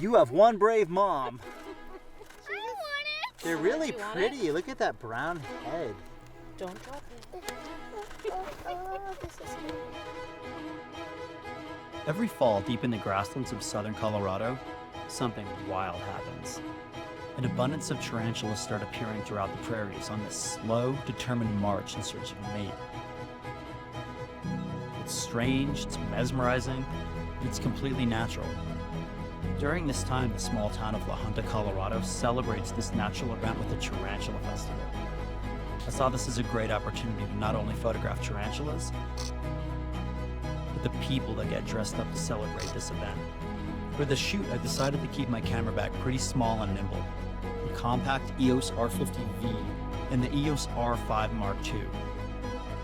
You have one brave mom. I want it. They're really pretty. Look at that brown head. Don't drop it. This is good. Every fall, deep in the grasslands of southern Colorado, something wild happens. An abundance of tarantulas start appearing throughout the prairies on this slow, determined march in search of a mate. It's strange, it's mesmerizing, and it's completely natural. During this time, the small town of La Junta, Colorado celebrates this natural event with a tarantula festival. I saw this as a great opportunity to not only photograph tarantulas, but the people that get dressed up to celebrate this event. For the shoot, I decided to keep my camera bag pretty small and nimble. The compact EOS R50V and the EOS R5 Mark II.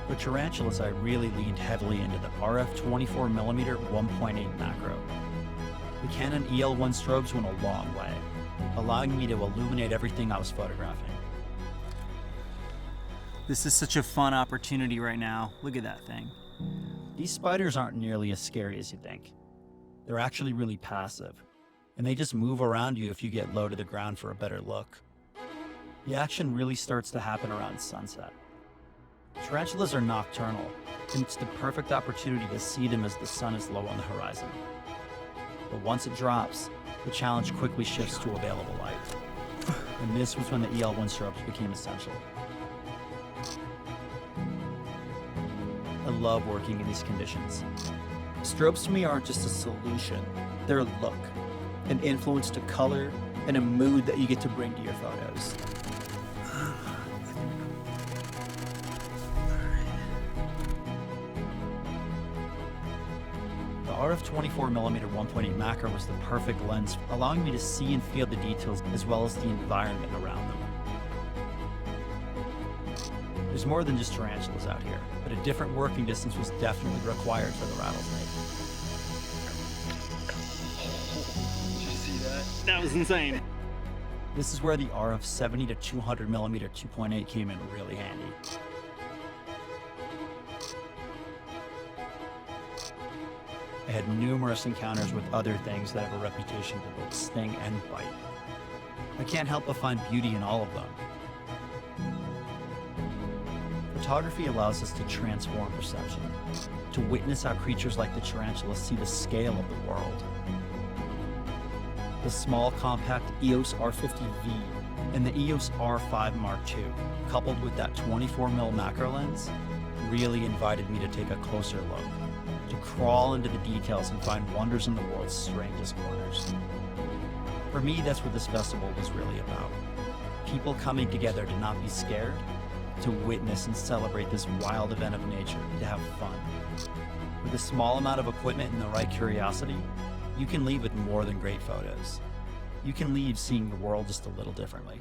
For tarantulas, I really leaned heavily into the RF 24mm 1.8 macro. The Canon EL1 strobes went a long way, allowing me to illuminate everything I was photographing. This is such a fun opportunity right now. Look at that thing. These spiders aren't nearly as scary as you think. They're actually really passive, and they just move around you if you get low to the ground for a better look. The action really starts to happen around sunset. Tarantulas are nocturnal, and it's the perfect opportunity to see them as the sun is low on the horizon. But once it drops, the challenge quickly shifts to available light. And this was when the EL1 strobes became essential. I love working in these conditions. Strobes to me aren't just a solution, they're a look, an influence to color, and a mood that you get to bring to your photos. The RF 24mm 1.8 macro was the perfect lens, allowing me to see and feel the details as well as the environment around them. There's more than just tarantulas out here, but a different working distance was definitely required for the rattlesnake. Did you see that? That was insane. This is where the RF 70 to 200mm 2.8 came in really handy. I had numerous encounters with other things that have a reputation to both sting and bite. I can't help but find beauty in all of them. Photography allows us to transform perception, to witness how creatures like the tarantula see the scale of the world. The small, compact EOS R50V and the EOS R5 Mark II, coupled with that 24mm macro lens, really invited me to take a closer look, to crawl into the details and find wonders in the world's strangest corners. For me, that's what this festival was really about. People coming together to not be scared, to witness and celebrate this wild event of nature, to have fun. With a small amount of equipment and the right curiosity, you can leave with more than great photos. You can leave seeing the world just a little differently.